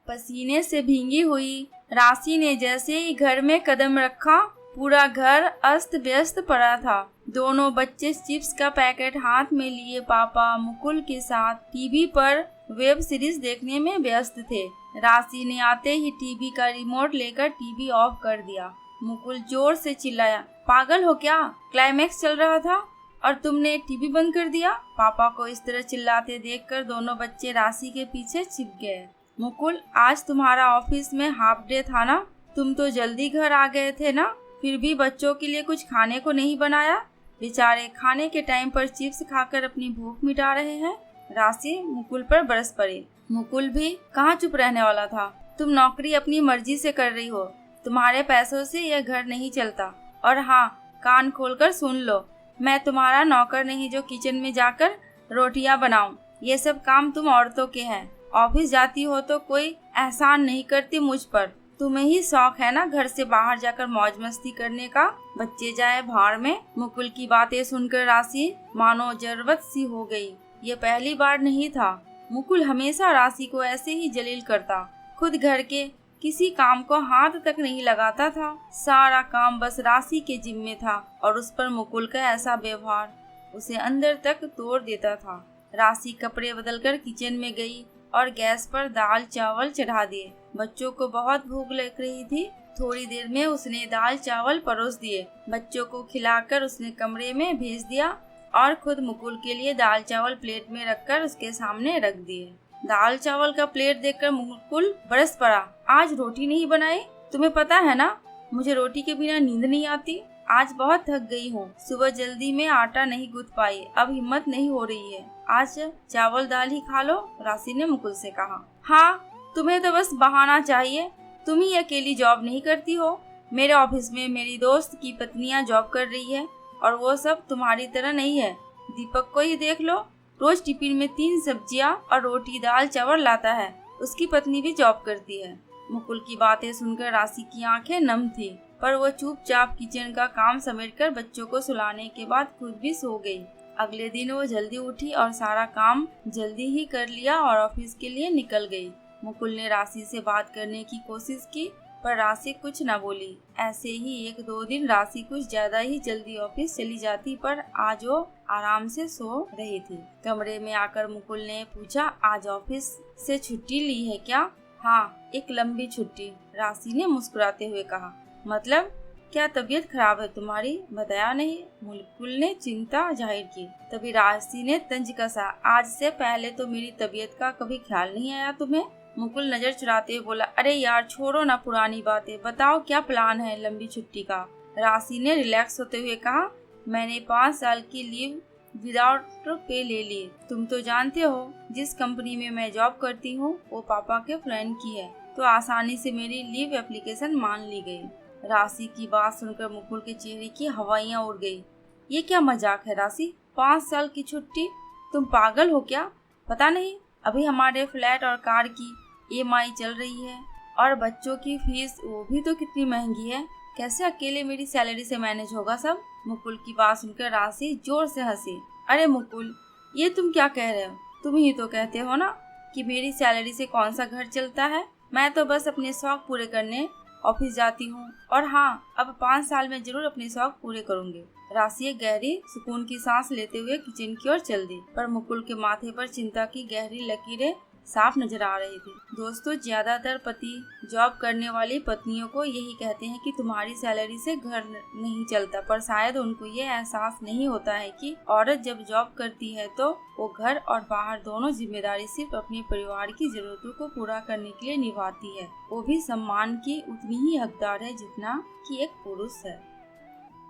पसीने से भीगी हुई राशि ने जैसे ही घर में कदम रखा, पूरा घर अस्त व्यस्त पड़ा था। दोनों बच्चे चिप्स का पैकेट हाथ में लिए पापा मुकुल के साथ टीवी पर वेब सीरीज देखने में व्यस्त थे। राशि ने आते ही टीवी का रिमोट लेकर टीवी ऑफ कर दिया। मुकुल जोर से चिल्लाया, पागल हो क्या? क्लाइमैक्स चल रहा था और तुमने टीवी बंद कर दिया। पापा को इस तरह चिल्लाते देखकर दोनों बच्चे राशि के पीछे छिप गए। मुकुल, आज तुम्हारा ऑफिस में हाफ डे था ना? तुम तो जल्दी घर आ गए थे ना? फिर भी बच्चों के लिए कुछ खाने को नहीं बनाया? बेचारे खाने के टाइम पर चिप्स खाकर अपनी भूख मिटा रहे हैं। राशि मुकुल पर बरस पड़ी। मुकुल भी कहाँ चुप रहने वाला था। तुम नौकरी अपनी मर्जी से कर रही हो, तुम्हारे पैसों से यह घर नहीं चलता। और हाँ, कान खोलकर सुन लो, मैं तुम्हारा नौकर नहीं जो किचन में जाकर रोटियां बनाऊं। ये सब काम तुम औरतों के हैं। ऑफिस जाती हो तो कोई एहसान नहीं करती मुझ पर। तुम्हें ही शौक है ना घर से बाहर जाकर मौज मस्ती करने का। बच्चे जाए भाड़ में। मुकुल की बातें सुनकर राशि मानो जरूरत सी हो गई। ये पहली बार नहीं था। मुकुल हमेशा राशि को ऐसे ही जलील करता। खुद घर के किसी काम को हाथ तक नहीं लगाता था। सारा काम बस राशि के जिम्मे था और उस पर मुकुल का ऐसा व्यवहार उसे अंदर तक तोड़ देता था। राशि कपड़े बदलकर किचन में गई और गैस पर दाल चावल चढ़ा दिए। बच्चों को बहुत भूख लग रही थी। थोड़ी देर में उसने दाल चावल परोस दिए। बच्चों को खिलाकर उसने कमरे में भेज दिया और खुद मुकुल के लिए दाल चावल प्लेट में रखकर उसके सामने रख दिए। दाल चावल का प्लेट देखकर मुकुल बरस पड़ा। आज रोटी नहीं बनाई? तुम्हें पता है ना, मुझे रोटी के बिना नींद नहीं आती। आज बहुत थक गई हूँ। सुबह जल्दी में आटा नहीं गूंथ पाई, अब हिम्मत नहीं हो रही है। आज चावल दाल ही खा लो, राशि ने मुकुल से कहा। हाँ, तुम्हें तो बस बहाना चाहिए। तुम ही अकेली जॉब नहीं करती हो। मेरे ऑफिस में मेरी दोस्त की पत्नियां जॉब कर रही है और वो सब तुम्हारी तरह नहीं है। दीपक को ही देख लो, रोज टिफिन में 3 सब्जियां और रोटी दाल चावल लाता है। उसकी पत्नी भी जॉब करती है। मुकुल की बातें सुनकर राशि की आंखें नम थी, पर वो चुपचाप किचन का काम समेटकर बच्चों को सुलाने के बाद खुद भी सो गई। अगले दिन वो जल्दी उठी और सारा काम जल्दी ही कर लिया और ऑफिस के लिए निकल गई। मुकुल ने राशि से बात करने की कोशिश की, पर राशि कुछ न बोली। ऐसे ही 1-2 दिन राशि कुछ ज्यादा ही जल्दी ऑफिस चली जाती, पर आज वो आराम से सो रही थी। कमरे में आकर मुकुल ने पूछा, आज ऑफिस से छुट्टी ली है क्या? हाँ, एक लंबी छुट्टी, राशि ने मुस्कुराते हुए कहा। मतलब क्या तबीयत खराब है तुम्हारी? बताया नहीं। मुकुल ने चिंता जाहिर की। तभी राशि ने तंज कसा, आज से पहले तो मेरी तबीयत का कभी ख्याल नहीं आया तुम्हें? मुकुल नजर चुराते हुए बोला, अरे यार छोड़ो ना पुरानी बातें, बताओ क्या प्लान है लंबी छुट्टी का? राशि ने रिलैक्स होते हुए कहा, मैंने 5 साल की लीव विदाउट पे ले ली। तुम तो जानते हो जिस कंपनी में मैं जॉब करती हूँ वो पापा के फ्रेंड की है, तो आसानी से मेरी लीव एप्लीकेशन मान ली गई। राशि की बात सुनकर मुकुल के चेहरे की हवाइयाँ उड़ गई। ये क्या मजाक है राशि? 5 साल की छुट्टी? तुम पागल हो क्या? पता नहीं, अभी हमारे फ्लैट और कार की EMI चल रही है और बच्चों की फीस वो भी तो कितनी महंगी है। कैसे अकेले मेरी सैलरी से मैनेज होगा सब? मुकुल की बात सुनकर राशि जोर से हंसी। अरे मुकुल, ये तुम क्या कह रहे हो? तुम ही तो कहते हो ना कि मेरी सैलरी से कौन सा घर चलता है। मैं तो बस अपने शौक पूरे करने ऑफिस जाती हूँ और हाँ, अब 5 साल में जरूर अपने शौक पूरे करूँगी। राशि एक गहरी सुकून की सांस लेते हुए किचन की ओर चल दी, पर मुकुल के माथे पर चिंता की गहरी लकीरें साफ नजर आ रही थी। दोस्तों, ज्यादातर पति जॉब करने वाली पत्नियों को यही कहते हैं कि तुम्हारी सैलरी से घर नहीं चलता, पर शायद उनको ये एहसास नहीं होता है कि औरत जब जॉब करती है तो वो घर और बाहर दोनों जिम्मेदारी सिर्फ अपने परिवार की जरूरतों को पूरा करने के लिए निभाती है। वो भी सम्मान की उतनी ही हकदार है जितना कि एक पुरुष है।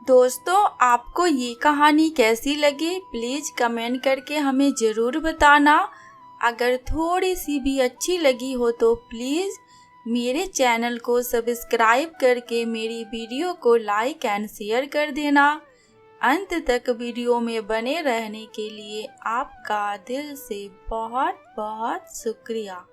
दोस्तों, आपको ये कहानी कैसी लगी प्लीज कमेंट करके हमें जरूर बताना। अगर थोड़ी सी भी अच्छी लगी हो तो प्लीज़ मेरे चैनल को सब्सक्राइब करके मेरी वीडियो को लाइक एंड शेयर कर देना। अंत तक वीडियो में बने रहने के लिए आपका दिल से बहुत बहुत शुक्रिया।